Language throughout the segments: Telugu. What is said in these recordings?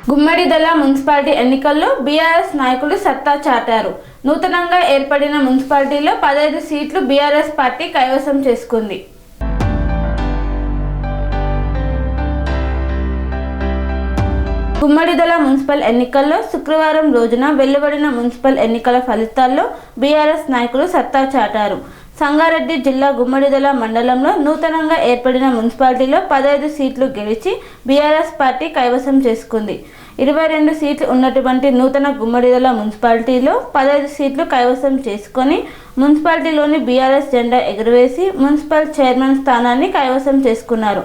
గుమ్మడిదల మున్సిపాలిటీ ఎన్నికల్లో బీఆర్ఎస్ నాయకులు సత్తా చాటారు. నూతనంగా ఏర్పడిన మున్సిపాలిటీలో 15 సీట్లు బీఆర్ఎస్ పార్టీ కైవసం చేసుకుంది. గుమ్మడిదల మున్సిపల్ ఎన్నికల్లో శుక్రవారం రోజున వెలువడిన మున్సిపల్ ఎన్నికల ఫలితాల్లో బీఆర్ఎస్ నాయకులు సత్తా చాటారు. సంగారెడ్డి జిల్లా గుమ్మడిదల మండలంలో నూతనంగా ఏర్పడిన మున్సిపాలిటీలో 15 సీట్లు గెలిచి బీఆర్ఎస్ పార్టీ కైవసం చేసుకుంది. 22 సీట్లు ఉన్నటువంటి నూతన గుమ్మడిదల మున్సిపాలిటీలో 15 సీట్లు కైవసం చేసుకొని మున్సిపాలిటీలోని బీఆర్ఎస్ జెండా ఎగురవేసి మున్సిపల్ చైర్మన్ స్థానాన్ని కైవసం చేసుకున్నారు.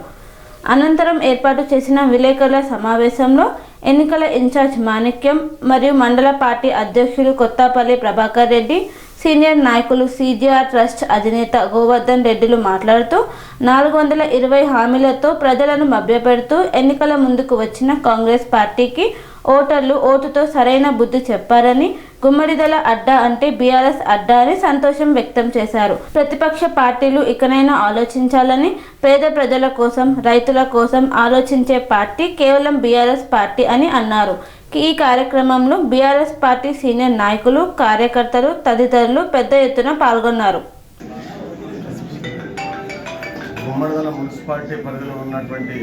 అనంతరం ఏర్పాటు చేసిన విలేకరుల సమావేశంలో ఎన్నికల ఇన్ఛార్జ్ మాణిక్యం మరియు మండల పార్టీ అధ్యక్షులు కొత్తపల్లి ప్రభాకర్ రెడ్డి, సీనియర్ నాయకులు సీజీఆర్ ట్రస్ట్ అధినేత గోవర్ధన్ రెడ్డిలు మాట్లాడుతూ 420 హామీలతో ప్రజలను మభ్యపెడుతూ ఎన్నికల ముందుకు వచ్చిన కాంగ్రెస్ పార్టీకి ఓటర్లు ఓటుతో సరైన బుద్ధి చెప్పారని, గుమ్మడిదల అడ్డా అంటే బీఆర్ఎస్ అడ్డా అని సంతోషం వ్యక్తం చేశారు. ప్రతిపక్ష పార్టీలు ఇకనైనా ఆలోచించాలని, పేద ప్రజల కోసం, రైతుల కోసం ఆలోచించే పార్టీ కేవలం బీఆర్ఎస్ పార్టీ అని అన్నారు. ఈ కార్యక్రమంలో బీఆర్ఎస్ పార్టీ సీనియర్ నాయకులు, కార్యకర్తలు తదితరులు పెద్ద ఎత్తున పాల్గొన్నారు. గుమ్మడిదల మున్సిపాలిటీ పరిధిలో ఉన్నటువంటి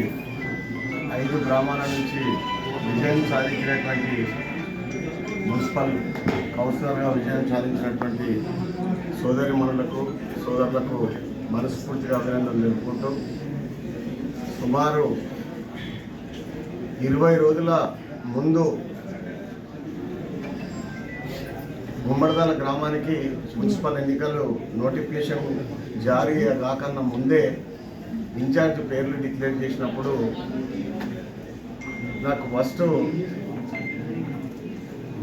5 గ్రామాల నుంచి విజయం సాధించినటువంటి మున్సిపల్ కౌన్సిలర్గా విజయం సాధించినటువంటి సోదరులకు మనస్ఫూర్తిగా అభినందనలు తెలుపుకుంటూ, సుమారు 20 రోజుల ముందు గుమ్మడిదల గ్రామానికి మున్సిపల్ ఎన్నికలు నోటిఫికేషన్ జారీ కాకన్నా ముందే ఇన్ఛార్జ్ పేర్లు డిక్లేర్ చేసినప్పుడు నాకు ఫస్ట్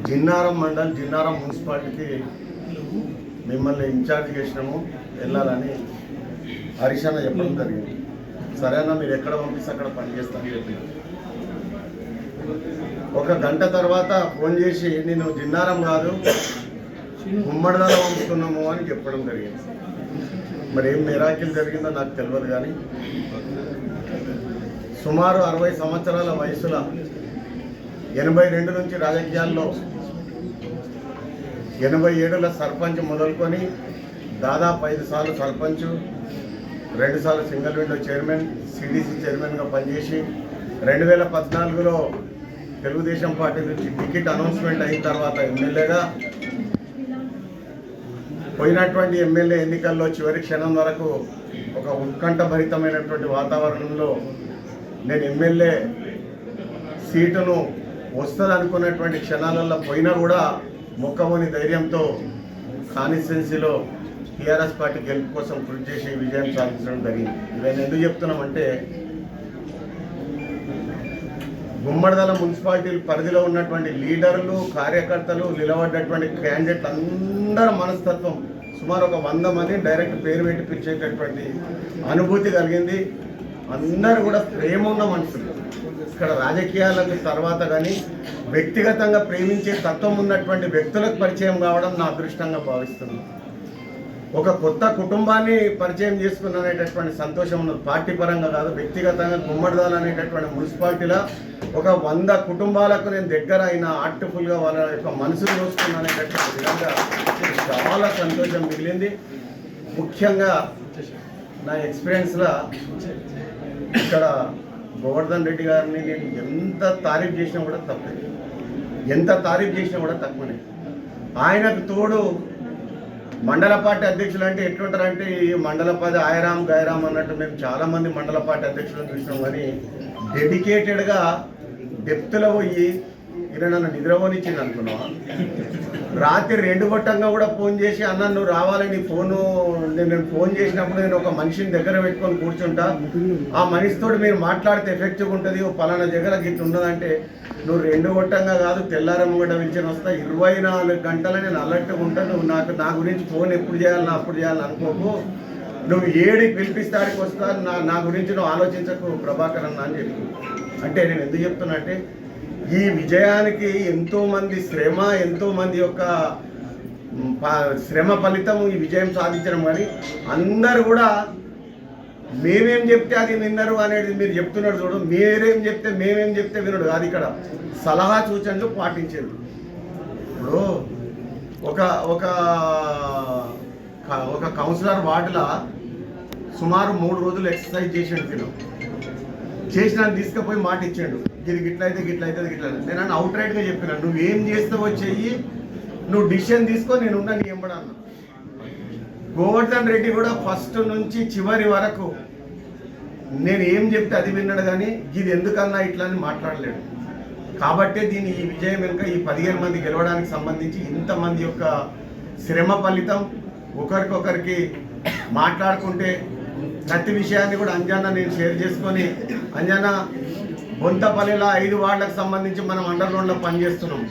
జిన్నారం మున్సిపాలిటీకి మిమ్మల్ని ఇన్ఛార్జ్ చేసినాము, వెళ్ళాలని హరీష్ చెప్పడం జరిగింది. సరేనా, మీరు ఎక్కడ పంపిస్తే అక్కడ పనిచేస్తానని చెప్పి 1 గంట తర్వాత ఫోన్ చేసి నేను జిన్నారం కాదు గుమ్మడిదల పంపుతున్నాము అని చెప్పడం జరిగింది. మరి ఏం మిరాకిల్ జరిగిందో నాకు తెలియదు, కానీ సుమారు 60 సంవత్సరాల వయసులో 82 నుంచి రాజకీయాల్లో 87లో సర్పంచ్ మొదలుకొని దాదాపు 5 సార్లు సర్పంచ్, 2 సార్లు సింగిల్ విండో చైర్మన్, సిడిసి చైర్మన్గా పనిచేసి 2014లో తెలుగుదేశం పార్టీ నుంచి టికెట్ అనౌన్స్మెంట్ అయిన తర్వాత ఎమ్మెల్యేగా, పోయినటువంటి ఎమ్మెల్యే ఎన్నికల్లో చివరి క్షణం వరకు ఒక ఉత్కంఠభరితమైనటువంటి వాతావరణంలో నేను ఎమ్మెల్యే సీటును వస్తుంది అనుకున్నటువంటి క్షణాలలో పోయినా కూడా మొక్కమోని ధైర్యంతో కాన్స్టిట్యున్సీలో టీఆర్ఎస్ పార్టీ గెలుపు కోసం కృషి చేసి విజయం సాధించడం జరిగింది. నేను ఎందుకు చెప్తున్నామంటే, గుమ్మడిదల మున్సిపాలిటీ పరిధిలో ఉన్నటువంటి లీడర్లు, కార్యకర్తలు, నిలబడ్డటువంటి క్యాండిడేట్లు అందరి మనస్తత్వం సుమారు ఒక 100 మందిని డైరెక్ట్ పేరు పెట్టి పిలిచేటటువంటి అనుభూతి కలిగింది. అందరూ కూడా ప్రేమ ఉన్న మనుషులు. ఇక్కడ రాజకీయాలకు తర్వాత కానీ వ్యక్తిగతంగా ప్రేమించే తత్వం ఉన్నటువంటి వ్యక్తులకు పరిచయం కావడం నా అదృష్టంగా భావిస్తుంది. ఒక కొత్త కుటుంబాన్ని పరిచయం చేసుకున్ననేటటువంటి సంతోషం ఉన్నది. పార్టీ పరంగా కాదు, వ్యక్తిగతంగా గుమ్మడిదల అనేటటువంటి మున్సిపాలిటీలో ఒక 100 కుటుంబాలకు నేను దగ్గర అయిన ఆర్టిఫుల్గా వాళ్ళ యొక్క మనసును చూసుకున్ననేటటువంటి విధంగా చాలా సంతోషం మిగిలింది. ముఖ్యంగా నా ఎక్స్పీరియన్స్లో ఇక్కడ గోవర్ధన్ రెడ్డి గారిని నేను ఎంత తారీఫ్ చేసినా కూడా తక్కువనే. ఆయనకు తోడు మండల పార్టీ అధ్యక్షులు అంటే ఎట్లుంటారంటే, ఈ మండల పార్టీ ఆయరామ్ గైరామ్ అన్నట్టు మేము చాలామంది మండల పార్టీ అధ్యక్షులను చూసినాం, కానీ డెడికేటెడ్గా డెప్త్లో పోయి ఈయన నన్ను నిద్రపోనిచ్చింది అనుకున్నావా. రాత్రి 2 గొట్టంగా కూడా ఫోన్ చేసి, అన్న నువ్వు రావాలని నేను ఫోన్ చేసినప్పుడు నేను ఒక మనిషిని దగ్గర పెట్టుకొని కూర్చుంటా, ఆ మనిషితో మీరు మాట్లాడితే ఎఫెక్టివ్గా ఉంటుంది, పలానా దగ్గర గిట్ల ఉన్నదంటే నువ్వు 2 గొట్టంగా కాదు తెల్లారమ్మ కూడా పిలిచిన వస్తా, 24 గంటలు నేను అలర్ట్గా ఉంటా, నువ్వు నా గురించి ఫోన్ ఎప్పుడు చేయాలని అప్పుడు చేయాలని అనుకోకు, నువ్వు 7కి పిలిపిస్తాడికి వస్తా, నా గురించి నువ్వు ఆలోచించకు ప్రభాకర్ అన్న అని చెప్పి. అంటే నేను ఎందుకు చెప్తున్నా అంటే, ఈ విజయానికి ఎంతోమంది శ్రమ, ఎంతోమంది యొక్క శ్రమ ఫలితం ఈ విజయం సాధించడం. కానీ అందరూ కూడా మేమేం చెప్తే అది విన్నరు అనేది మీరు చెప్తున్నారు చూడు. మీరేం చెప్తే మేమేం చెప్తే వినడు కాదు, ఇక్కడ సలహా సూచనలు పాటించేది. ఇప్పుడు ఒక ఒక ఒక కౌన్సిలర్ వార్డులో సుమారు 3 రోజులు ఎక్సర్సైజ్ చేసాడు. చేసిన తీసుకుపోయి మాట ఇచ్చాడు, ఇది గిట్లయితే గిట్లయితే గిట్ల. నేను అవుట్ రైట్గా చెప్పినా, నువ్వేం చేస్తావో చెయ్యి, నువ్వు డిసిషన్ తీసుకో, నేను ఉన్నా నీ ఎంబడన్నా. గోవర్ధన్ రెడ్డి కూడా ఫస్ట్ నుంచి చివరి వరకు నేను ఏం చెప్తే అది విన్నాడు, కానీ ఇది ఎందుకన్నా ఇట్లా అని మాట్లాడలేడు. కాబట్టే దీని ఈ విజయం వెనుక ఈ 15 మంది గెలవడానికి సంబంధించి ఇంతమంది యొక్క శ్రమ ఫలితం. ఒకరికొకరికి మాట్లాడుకుంటే ప్రతి విషయాన్ని కూడా అంజానా నేను షేర్ చేసుకొని, అంజానా బొంతపల్లిలో 5 వార్డులకు సంబంధించి మనం అండర్ గ్రౌండ్లో పనిచేస్తున్నాం.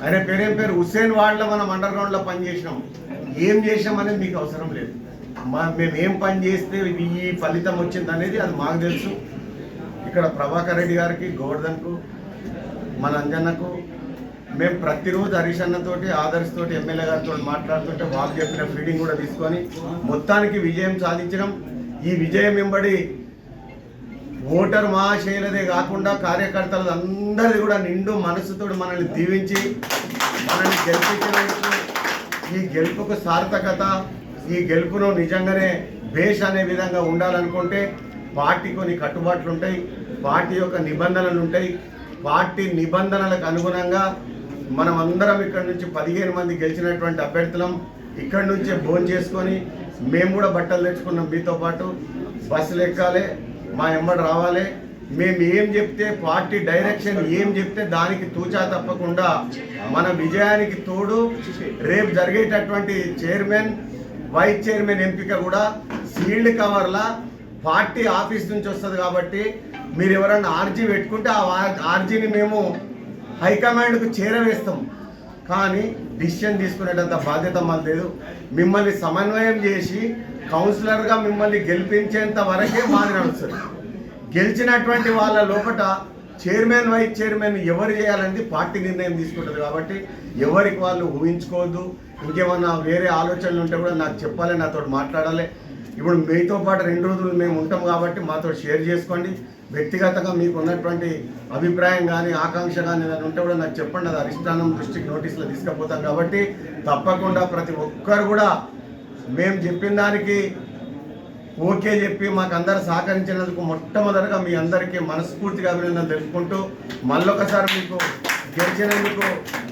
ఆయన పేరేం పేరు హుస్సేన్ వార్డులో మనం అండర్ గ్రౌండ్లో పనిచేసినాం. ఏం చేసాం అనేది మీకు అవసరం లేదు. మేము ఏం పని చేస్తే ఈ ఫలితం వచ్చింది అనేది అది మాకు తెలుసు. ఇక్కడ ప్రభాకర్ రెడ్డి గారికి, గోవర్ధన్కు, మన అంజన్నకు మేము ప్రతిరోజు హరీష్ అన్నతోటి, ఆదర్శ్ తోటి, ఎమ్మెల్యే గారితో మాట్లాడుతుంటే వాళ్ళు చెప్పిన ఫీడింగ్ కూడా తీసుకొని మొత్తానికి విజయం సాధించడం. ఈ విజయం వెంబడి ఓటర్ మహాశైలదే కాకుండా కార్యకర్తలు అందరిది కూడా నిండు మనసుతో మనల్ని దీవించి మనల్ని గెలిపించినందుకు, ఈ గెలుపుకు సార్థకత, ఈ గెలుపును నిజంగానే బేష్ అనే విధంగా ఉండాలనుకుంటే పార్టీ కొన్ని కట్టుబాట్లు ఉంటాయి, పార్టీ యొక్క నిబంధనలు ఉంటాయి. పార్టీ నిబంధనలకు అనుగుణంగా మనం అందరం ఇక్కడ నుంచి 15 మంది గెలిచినటువంటి అభ్యర్థులం ఇక్కడి నుంచే భోజనం చేసుకొని మేము కూడా బట్టలు తెచ్చుకున్నాం. మీతో పాటు బస్సులు ఎక్కాలి, మా ఎమ్మడి రావాలి. మేము ఏం చెప్తే పార్టీ డైరెక్షన్ ఏం చెప్తే దానికి తూచా తప్పకుండా మన విజయానికి తోడు రేపు జరిగేటటువంటి చైర్మన్, వైస్ చైర్మన్ ఎంపిక కూడా సీల్డ్ కవర్లా పార్టీ ఆఫీస్ నుంచి వస్తుంది. కాబట్టి మీరు ఎవరన్నా ఆర్జీ పెట్టుకుంటే ఆ ఆర్జీని మేము హైకమాండ్కు చేరవేస్తాం. కానీ డిసిషన్ తీసుకునేటంత బాధ్యత మాకు లేదు. మిమ్మల్ని సమన్వయం చేసి కౌన్సిలర్గా మిమ్మల్ని గెలిపించేంత వరకే మాది నడుస్తుంది. గెలిచినటువంటి వాళ్ళ లోపల చైర్మన్, వైస్ చైర్మన్ ఎవరు చేయాలని పార్టీ నిర్ణయం తీసుకుంటుంది. కాబట్టి ఎవరికి వాళ్ళు ఊహించుకోవద్దు. ఇంకేమన్నా వేరే ఆలోచనలు ఉంటే కూడా నాకు చెప్పాలి, నాతో మాట్లాడాలి. ఇప్పుడు మీతో పాటు 2 రోజులు మేము ఉంటాం కాబట్టి మాతో షేర్ చేసుకోండి. వ్యక్తిగతంగా మీకు ఉన్నటువంటి అభిప్రాయం కానీ ఆకాంక్ష కానీ ఏదైనా ఉంటే కూడా నాకు చెప్పండి. అది అధిష్టానం దృష్టికి నోటీసులో తీసుకుపోతాం. కాబట్టి తప్పకుండా ప్రతి ఒక్కరు కూడా మేము చెప్పిన దానికి ఓకే చెప్పి మాకు అందరు సహకరించినందుకు మొట్టమొదటిగా మీ అందరికీ మనస్ఫూర్తిగా అభినందనలు తెలుపుకుంటూ, మళ్ళొకసారి మీకు గెలిచినందుకు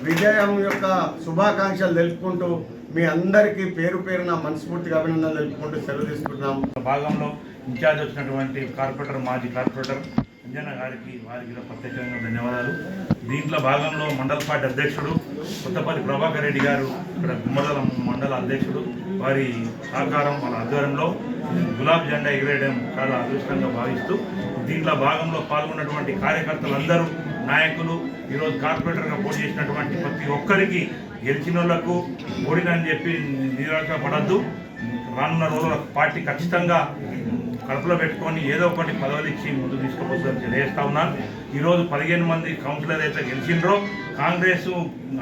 విజయం యొక్క శుభాకాంక్షలు తెలుపుకుంటూ మీ అందరికీ పేరు పేరున మనస్ఫూర్తిగా అభినందనలు తెలుపుకుంటూ సెలవు తీసుకుంటున్నాం. భాగంలో ఇన్ఛార్జ్ వచ్చినటువంటి కార్పొరేటర్, మాజీ కార్పొరేటర్ అంజన్న గారికి, వారికి ప్రత్యేకంగా ధన్యవాదాలు. దీంట్లో భాగంలో మండల పార్టీ అధ్యక్షుడు కొత్తపల్లి ప్రభాకర్ రెడ్డి గారు, ఇక్కడ గుమ్మడల మండల అధ్యక్షుడు, వారి సహకారం, వాళ్ళ ఆధ్వర్యంలో గులాబీ జెండా ఎగిరేయడం చాలా అదృష్టంగా భావిస్తూ, దీంట్లో భాగంలో పాల్గొన్నటువంటి కార్యకర్తలందరూ, నాయకులు, ఈరోజు కార్పొరేటర్గా పోటీ చేసినటువంటి ప్రతి ఒక్కరికి, గెలిచిన వాళ్లకు ఓడినని చెప్పి నిరాశపడద్దు. రానున్న రోజుల పార్టీ ఖచ్చితంగా కడుపులో పెట్టుకొని ఏదో ఒకటి పదవులు ఇచ్చి ముందు తీసుకుపోతుందని తెలియజేస్తా ఉన్నాను. ఈరోజు 15 మంది కౌన్సిలర్ అయితే గెలిచిండ్రో కాంగ్రెస్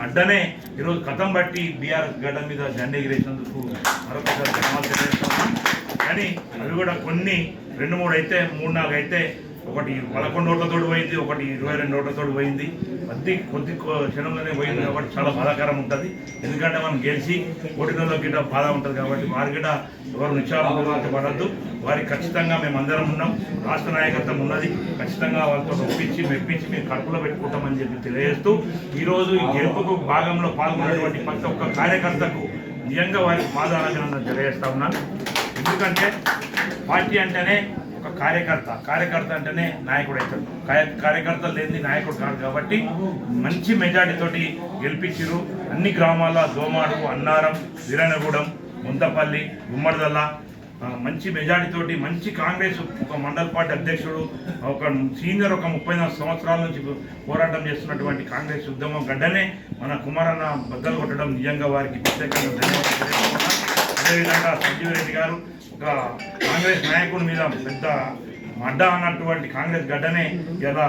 అడ్డనే ఈరోజు కథం బట్టి బీఆర్ఎస్ గడ్డ మీద జెండా ఎగిరేసినందుకు మరొకసారి ధన్యవాదాలు తెలియజేస్తా ఉన్నాను. కానీ అవి కూడా కొన్ని 2-3 అయితే 3-4 అయితే, ఒకటి 11 ఓట్లతోటి పోయింది, ఒకటి 22 ఓట్లతోటి పోయింది. కొద్ది క్షణంలోనే పోయింది కాబట్టి చాలా బాధాకరం ఉంటుంది. ఎందుకంటే మనం గెలిచి ఓటినలో గిట్ట బాధ ఉంటుంది. కాబట్టి వారి గిట్ట ఎవరు నిశ్చాలు పడద్దు. వారికి ఖచ్చితంగా మేము అందరం ఉన్నాం, రాష్ట్ర నాయకత్వం ఉన్నది. ఖచ్చితంగా వాళ్ళతో ఒప్పించి మెప్పించి మేము కడుపులో పెట్టుకుంటామని చెప్పి తెలియజేస్తూ, ఈరోజు ఈ గెలుపుకు భాగంలో పాల్గొన్నటువంటి ప్రతి ఒక్క కార్యకర్తకు నిజంగా వారికి పాదాభినందనలు తెలియజేస్తా ఉన్నాను. ఎందుకంటే పార్టీ అంటేనే ఒక కార్యకర్త అంటేనే నాయకుడు అవుతాడు. కార్యకర్తలు లేని నాయకుడు కాదు. కాబట్టి మంచి మెజార్టీతోటి గెలిపించారు. అన్ని గ్రామాల దోమాడు, అన్నారం, వీరనగూడెం, ముంతపల్లి, గుమ్మడిదల్ల మంచి మెజార్టీతోటి మంచి కాంగ్రెస్ ఒక మండల పార్టీ అధ్యక్షుడు, ఒక సీనియర్, ఒక 34 సంవత్సరాల నుంచి పోరాటం చేస్తున్నటువంటి కాంగ్రెస్ ఉద్యమం గడ్డనే మన కుమారన్న బద్దలు కొట్టడం నిజంగా వారికి ప్రత్యేకంగా ధన్యవాదాలు తెలియజేస్తున్నాను. అదేవిధంగా సంజీవ్ రెడ్డి గారు ఒక కాంగ్రెస్ నాయకుడి మీద పెద్ద అడ్డా అన్నటువంటి కాంగ్రెస్ గడ్డనే ఇలా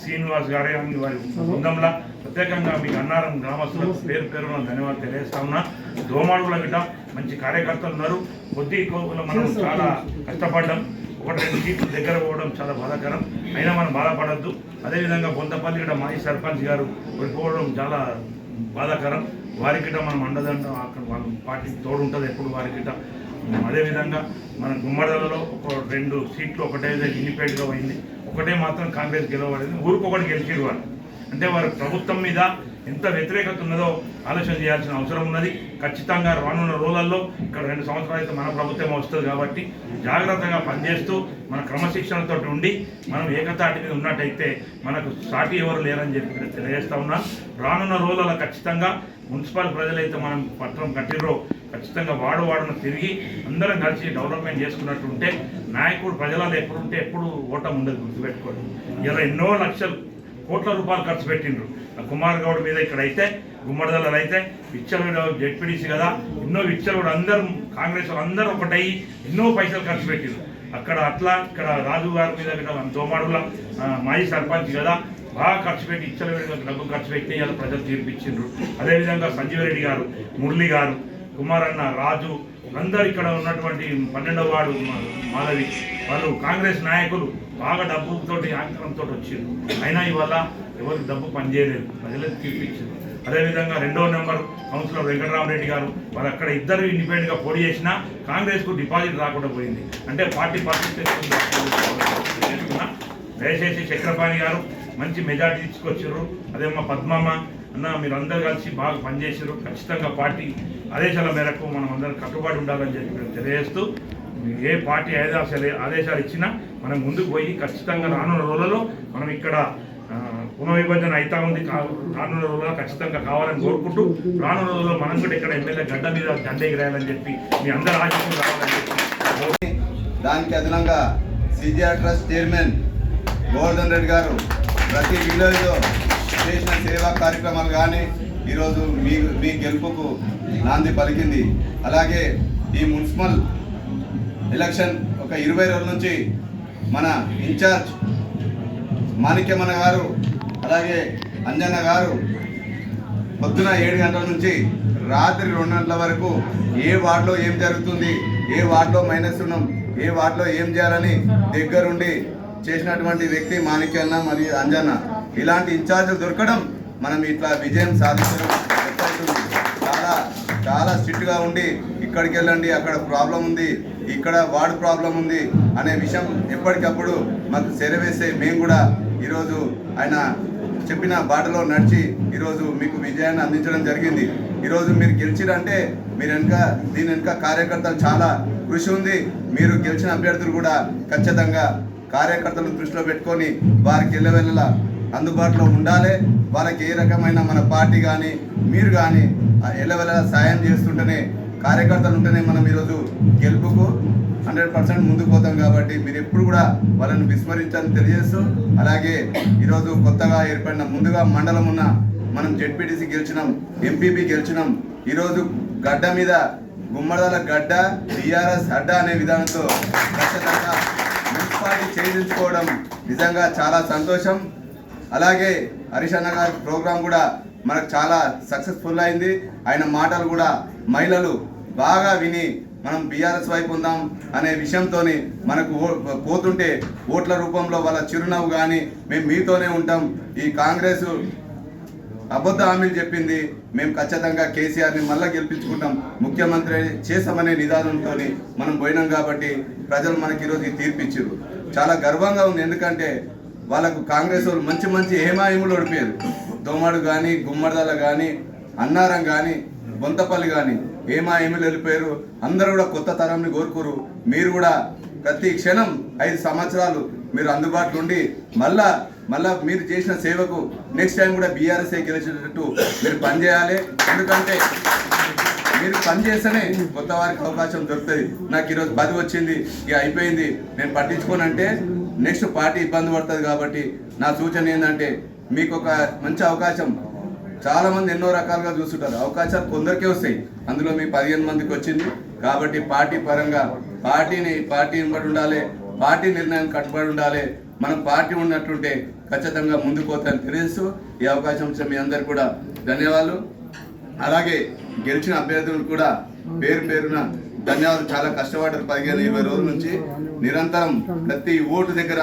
శ్రీనివాస్ గారే వారి బృందంలో ప్రత్యేకంగా మీకు అన్నారం గ్రామస్తులకు పేరు పేరున ధన్యవాదాలు తెలియజేస్తా ఉన్నా. దోమాడుగుల గిడ్డ మంచి కార్యకర్తలు ఉన్నారు. కొద్ది కోపులో మనం చాలా కష్టపడ్డాం. 1-2 సీట్లు దగ్గర పోవడం చాలా బాధాకరం. అయినా మనం బాధపడద్దు. అదేవిధంగా బొంతపల్లి కూడా మాజీ సర్పంచ్ గారు ఓడిపోవడం చాలా బాధాకరం. వారికిట మనం అండదండం అక్కడ వాళ్ళ పార్టీకి తోడు ఉంటుంది ఎప్పుడు వారికిట. అదేవిధంగా మన గుమ్మడలలో 2 సీట్లు ఒకటే ఇండిపెండెంట్గా పోయింది. ఒకటే మాత్రం కాంగ్రెస్ గెలవబడింది. ఊరికొకటి గెలిచిరు వాళ్ళు. అంటే వారి ప్రభుత్వం మీద ఎంత వ్యతిరేకత ఉన్నదో ఆలోచన చేయాల్సిన అవసరం ఉన్నది. ఖచ్చితంగా రానున్న రోజుల్లో ఇక్కడ 2 సంవత్సరాలు అయితే మన ప్రభుత్వం వస్తుంది కాబట్టి జాగ్రత్తగా పనిచేస్తూ మన క్రమశిక్షణతో ఉండి మనం ఏకతాటి మీద ఉన్నట్టయితే మనకు సాటి ఎవరు లేరని చెప్పి తెలియజేస్తా ఉన్నాను. రానున్న రోజుల్లో ఖచ్చితంగా మున్సిపల్ ప్రజలైతే మనం పట్టణం కట్టిరో ఖచ్చితంగా వాడును తిరిగి అందరం కలిసి డెవలప్మెంట్ చేసుకున్నట్టుంటే నాయకుడు ప్రజలలో ఎప్పుడుంటే ఎప్పుడు ఓటం ఉండదు. గుర్తుపెట్టుకోండి. ఇలా ఎన్నో లక్షలు కోట్ల రూపాయలు ఖర్చు పెట్టిండ్రు. కుమార్ గౌడ్ మీద ఇక్కడైతే గుమ్మడిదలలో అయితే విచ్చలవిడ జెడ్పీడీసీ కదా, ఎన్నో విచ్చలవిడ అందరూ కాంగ్రెస్ వాళ్ళు అందరూ ఒకటయ్యి ఎన్నో పైసలు ఖర్చు పెట్టిండ్రు అక్కడ. అట్లా ఇక్కడ రాజు గారి మీద తోమాడుల మాజీ సర్పంచ్ కదా, బాగా ఖర్చు పెట్టి ఇచ్చలవిడ డబ్బు ఖర్చు పెట్టి ఇలా ప్రజలు తీర్పిచ్చిండ్రు. అదేవిధంగా సంజీవ్ రెడ్డి గారు, మురళి గారు, కుమార్ అన్న, రాజు అందరు ఇక్కడ ఉన్నటువంటి 12వ వార్డు మాధవి వాళ్ళు కాంగ్రెస్ నాయకులు బాగా డబ్బుతోటి యాంకరంతో వచ్చారు. అయినా ఇవాళ ఎవరికి డబ్బు పనిచేయలేదు, ప్రజలకు తీర్పిచ్చారు. అదేవిధంగా 2వ నెంబర్ కౌన్సిలర్ వెంకటరామరెడ్డి గారు వాళ్ళు అక్కడ ఇద్దరు ఇండిపెండెంట్గా పోటీ చేసినా కాంగ్రెస్కు డిపాజిట్ రాకుండా పోయింది. అంటే పార్టీ చేస్తున్నా. దయచేసి చక్రపాణి గారు మంచి మెజార్టీ తీసుకొచ్చారు. అదేమో పద్మమ్మ అన్న మీరు అందరు కలిసి బాగా పనిచేసారు. ఖచ్చితంగా పార్టీ ఆదేశాల మేరకు మనం అందరం కట్టుబడి ఉండాలని చెప్పి తెలియజేస్తూ ఏ పార్టీ ఆదేశాలు ఇచ్చినా మనం ముందుకు పోయి ఖచ్చితంగా రానున్న రోజులలో మనం ఇక్కడ పునర్విభజన అవుతా ఉంది. రానున్న రోజుల్లో ఖచ్చితంగా కావాలని కోరుకుంటూ రానున్న రోజుల్లో మనం కూడా ఇక్కడ ఎమ్మెల్యే గడ్డ మీద జెండా ఎగిరాయాలని చెప్పి మీ అందరూ ఆశీస్సులు రావాలని చెప్పి దానికి అదనంగా CGR trust chairman Govardhan Reddy గారు ప్రతి విలేజ్లో చేసిన సేవా కార్యక్రమాలు కానీ ఈరోజు మీ గెలుపుకు నాంది పలికింది. అలాగే ఈ మున్సిపల్ ఎలక్షన్ ఒక 20 రోజుల నుంచి మన ఇన్ఛార్జ్ మాణిక్యమన్న గారు అలాగే అంజన్న గారు పొద్దున 7 గంటల నుంచి రాత్రి 2 గంటల వరకు ఏ వార్డులో ఏం జరుగుతుంది, ఏ వార్డులో మైనస్ ఉన్నాం, ఏ వార్డులో ఏం చేయాలని దగ్గరుండి చేసినటువంటి వ్యక్తి మాణిక్యన్న మరియు అంజన్న. ఇలాంటి ఇన్ఛార్జీలు దొరకడం మనం ఇట్లా విజయం సాధించడం చాలా చాలా స్ట్రిక్ట్గా ఉండి ఇక్కడికి వెళ్ళండి, అక్కడ ప్రాబ్లం ఉంది, ఇక్కడ వార్డు ప్రాబ్లం ఉంది అనే విషయం ఎప్పటికప్పుడు మాకు సెరవేస్తే మేము కూడా ఈరోజు ఆయన చెప్పిన బాటలో నడిచి ఈరోజు మీకు విజయాన్ని అందించడం జరిగింది. ఈరోజు మీరు గెలిచిరంటే మీరు దీని వెనుక కార్యకర్తలు చాలా కృషి ఉంది. మీరు గెలిచిన అభ్యర్థులు కూడా ఖచ్చితంగా కార్యకర్తలను దృష్టిలో పెట్టుకొని వారికి ఎల్లవెల్లలా అందుబాటులో ఉండాలి. వాళ్ళకి ఏ రకమైన మన పార్టీ కానీ మీరు కానీ ఎల్లవెల్లలా సాయం చేస్తుంటేనే కార్యకర్తలు ఉంటేనే మనం ఈరోజు గెలుపుకు 100% ముందుకు పోతాం. కాబట్టి మీరు ఎప్పుడు కూడా వాళ్ళని విస్మరించాలని తెలియజేస్తూ, అలాగే ఈరోజు కొత్తగా ఏర్పడిన ముందుగా మండలం ఉన్న మనం జెడ్పీటీసీ గెలిచినాం, ఎంపీపీ గెలిచినాం. ఈరోజు గడ్డ మీద గుమ్మడదల గడ్డ బీఆర్ఎస్ అడ్డ అనే విధానంతో ఖచ్చితంగా మున్సిపాలిటీ చేయించుకోవడం నిజంగా చాలా సంతోషం. అలాగే హరీష్ అన్న గారి ప్రోగ్రాం కూడా మనకు చాలా సక్సెస్ఫుల్ అయింది. ఆయన మాటలు కూడా మహిళలు బాగా విని మనం బీఆర్ఎస్ వైపు ఉందాం అనే విషయంతో మనకు పోతుంటే ఓట్ల రూపంలో వాళ్ళ చిరునవ్వు కానీ మేము మీతోనే ఉంటాం, ఈ కాంగ్రెస్ అబద్ధ హామీలు చెప్పింది, మేము ఖచ్చితంగా కేసీఆర్ని మళ్ళీ గెలిపించుకుంటాం, ముఖ్యమంత్రి చేసామనే నిదానంతో మనం పోయినాం. కాబట్టి ప్రజలు మనకి ఈరోజు తీర్పిచ్చారు. చాలా గర్వంగా ఉంది. ఎందుకంటే వాళ్ళకు కాంగ్రెస్ వాళ్ళు మంచి మంచి హేమాహిములు ఓడిపోయారు. దోమాడు కానీ, గుమ్మడిదల కానీ, అన్నారం కానీ, బొంతపల్లి కానీ హేమాహిములు వెళ్ళిపోయారు. అందరూ కూడా కొత్త తరంని కోరుకోరు. మీరు కూడా ప్రతి క్షణం 5 సంవత్సరాలు మీరు అందుబాటులో ఉండి మళ్ళా మీరు చేసిన సేవకు నెక్స్ట్ టైం కూడా బీఆర్ఎస్ఏ గెలిచేటట్టు మీరు పనిచేయాలి. ఎందుకంటే మీరు పనిచేస్తేనే కొత్త వారికి అవకాశం దొరుకుతుంది. నాకు ఈరోజు 10 వచ్చింది, ఇక అయిపోయింది, నేను పట్టించుకోనంటే నెక్స్ట్ పార్టీ ఇబ్బంది పడుతుంది. కాబట్టి నా సూచన ఏంటంటే మీకు ఒక మంచి అవకాశం, చాలామంది ఎన్నో రకాలుగా చూస్తుంటారు, అవకాశాలు కొందరికే వస్తాయి, అందులో మీ 15 మందికి వచ్చింది. కాబట్టి పార్టీ పరంగా పార్టీ బట్టి ఉండాలి, పార్టీ నిర్ణయానికి కట్టుబడి ఉండాలి. మనం పార్టీ ఉన్నట్టుంటే ఖచ్చితంగా ముందుకు పోతాయని తెలియజేస్తూ ఈ అవకాశం ఇచ్చిన మీ అందరికీ కూడా ధన్యవాదాలు. అలాగే గెలిచిన అభ్యర్థులు కూడా పేరు పేరున ధన్యవాదాలు. చాలా కష్టపడ్డారు 15-20 రోజుల నుంచి నిరంతరం ప్రతి ఓటు దగ్గర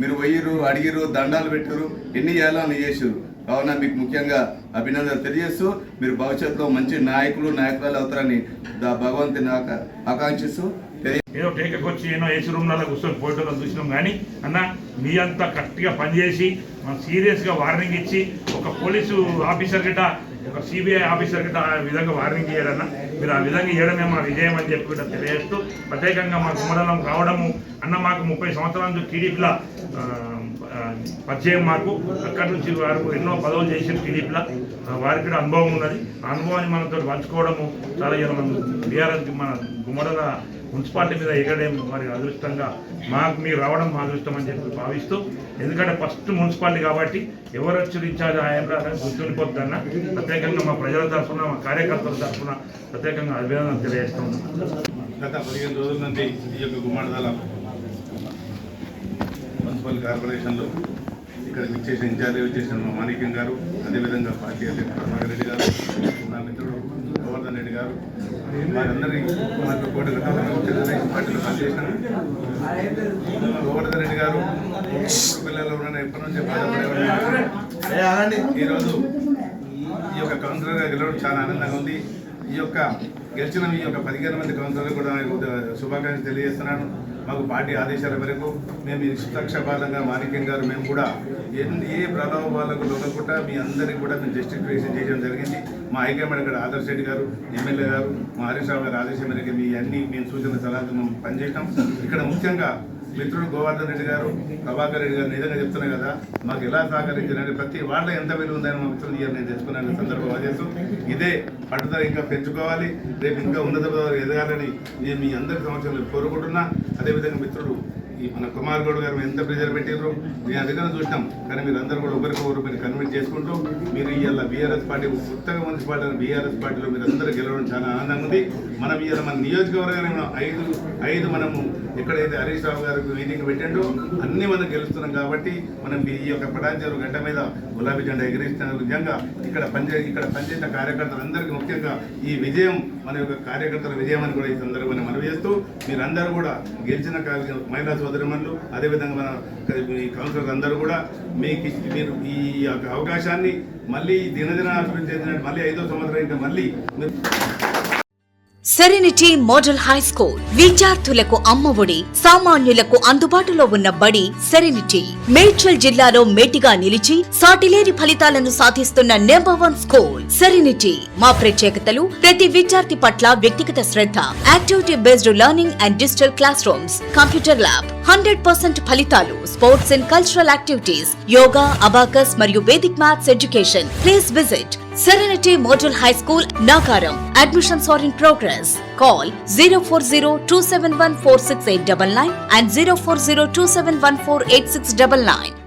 మీరు పోయిర్రు, అడిగిరు, దండాలు పెట్టారు, ఎన్ని చేయాలో అన్ని చేసారు. కావున మీకు ముఖ్యంగా అభినందనలు తెలియజేస్తూ మీరు భవిష్యత్తులో మంచి నాయకురాలు అవుతారని భగవంతుని ఆకాంక్షిస్తూ ఏదో టేకకు వచ్చి ఏదో ఏసీ రూమ్లలో కూర్చొని ఫోటోలు చూసినాం కానీ అన్న మీ అంతా కరెక్ట్గా పనిచేసి మనం సీరియస్గా వార్నింగ్ ఇచ్చి ఒక పోలీసు ఆఫీసర్ గిట్ట ఒక సిబిఐ ఆఫీసర్ గిట్ట ఆ విధంగా వార్నింగ్ ఇయ్యారన్న. మీరు ఆ విధంగా ఇవ్వడమే మా విజయం అని చెప్పి కూడా తెలియజేస్తూ ప్రత్యేకంగా మా గుమ్మడలం రావడము అన్న మాకు 30 సంవత్సరాల నుంచి టీడీపీలో పరిచయం మాకు అక్కడి నుంచి వారు ఎన్నో పదవులు చేసిన టీడీపీలో వారికి కూడా అనుభవం ఉన్నది. ఆ అనుభవాన్ని మనతో పంచుకోవడము చాలా మనం బీఆర్ఎస్ మన గుమ్మడల మున్సిపాలిటీ మీద ఎగడేం మరి అదృష్టంగా మాకు మీరు రావడం మా అదృష్టం అని చెప్పి భావిస్తూ, ఎందుకంటే ఫస్ట్ మున్సిపాలిటీ కాబట్టి ఎవరు వచ్చి ఇన్ఛార్జ్ ఆయన గుర్తుండిపోద్దన్న ప్రత్యేకంగా మా ప్రజల తరఫున మా కార్యకర్తల తరఫున ప్రత్యేకంగా అభినందనలు తెలియజేస్తున్నాం. గత 15 రోజుల నుండి ఈ యొక్క గుమ్మడిదల మున్సిపల్ కార్పొరేషన్లో ఇక్కడ విచ్చేసిన ఇన్ఛార్జ్ వచ్చేసిన మా మాణిక్యం గారు, అదేవిధంగా పార్టీ అధ్యక్షుడు ప్రభాకర్ రెడ్డి గారు, నా మిత్రుడు గోవర్ధన్ రెడ్డి గారు, వారందరి మాకు కోటి పార్టీలో పనిచేసినాను. గోవర్ధన్ రెడ్డి గారు పిల్లలు ఉన్న ఎప్పటి నుంచి బాధపడేవాడు. ఈరోజు ఈ యొక్క కౌన్సిలర్గా గెలవడం చాలా ఆనందంగా ఉంది. ఈ యొక్క గెలిచిన ఈ యొక్క 15 మంది కౌన్సిలర్లు కూడా శుభాకాంక్షలు తెలియజేస్తున్నాను. మాకు పార్టీ ఆదేశాల మేరకు మేము నిష్పక్షపాతంగా మాణిక్యం గారు మేము కూడా ఏ ప్రలోభాలకు లొంగకుండా మీ అందరికీ కూడా మేము జస్టిఫికేషన్ చేయడం జరిగింది. మా హైకమాండ్ ఇక్కడ ఆదర్శ్ రెడ్డి గారు, ఎమ్మెల్యే గారు, మా హరీష్ రావు గారు ఆదేశం మేరకు మీ అన్ని మేము సూచన సలహాలు మేము పనిచేసినాం. ఇక్కడ ముఖ్యంగా మిత్రుడు గోవర్ధన్ రెడ్డి గారు, ప్రభాకర్ రెడ్డి గారు నిజంగా చెప్తున్నాయి కదా, మాకు ఎలా సహకరించారంటే ప్రతి వాళ్ళ ఎంత విలువ ఉందని మా మిత్రులు నేను తెలుసుకున్నాను. సందర్భం చేస్తూ ఇదే పట్టుదల ఇంకా పెంచుకోవాలి, రేపు ఇంకా ఉన్నత పదవులు ఎదగాలని నేను మీ అందరి సంవత్సరాలు కోరుకుంటున్నా. అదేవిధంగా మిత్రుడు ఈ మన కుమార్ గౌడ్ గారు ఎంత ప్రెజర్ పెట్టారు నేను అదిగా చూసినాం. కానీ మీరు అందరూ కూడా ఒకరికొకరు మీరు కన్విన్స్ చేసుకుంటూ మీరు ఇవాళ బీఆర్ఎస్ పార్టీ కొత్తగా మున్సిపాలిటీ బీఆర్ఎస్ పార్టీలో మీరు అందరూ గెలవడం చాలా ఆనందంగా ఉంది. మనం ఇవాళ మన నియోజకవర్గాన్ని మనం ఐదు మనము ఎక్కడైతే హరీష్ రావు గారు మీటింగ్ పెట్టిండో అన్ని మనం గెలుస్తున్నాం కాబట్టి మనం ఈ యొక్క పటాంచెరు గడ్డ మీద గులాబీ జెండా ఎగిరిస్తున్న నిజంగా ఇక్కడ పనిచేసిన కార్యకర్తలందరికీ ముఖ్యంగా ఈ విజయం మన యొక్క కార్యకర్తల విజయం అని కూడా ఈ సందర్భంగా మనవి చేస్తూ మీరందరూ కూడా గెలిచిన మహిళా సోదరిమణులు అదేవిధంగా మన కౌన్సిలర్లు అందరూ కూడా మీరు ఈ యొక్క అవకాశాన్ని మళ్ళీ దినదిన అభివృద్ధి చెందినట్టు మళ్ళీ 5వ సంవత్సరం ఇంకా మళ్ళీ సెరెనిటీ మోడల్ హై స్కూల్ విద్యార్థులకు అమ్మఒడి, సామాన్యులకు అందుబాటులో ఉన్న బడి సెరెనిటీ. మేడ్చల్ జిల్లాలో మేటిగా నిలిచి సాటిలేని ఫలితాలను సాధిస్తున్న #1 స్కూల్ సెరెనిటీ. మా ప్రత్యేకతలు ప్రతి విద్యార్థి పట్ల వ్యక్తిగత శ్రద్ధ, activity based learning and digital classrooms, computer lab, 100% ఫలితాలు, sports and cultural activities, yoga, abacus మరియు Vedic maths education. Please visit Serenity Model High School, Nagaram. Admissions are in progress. Call 040-271-46899 and 040-271-48699.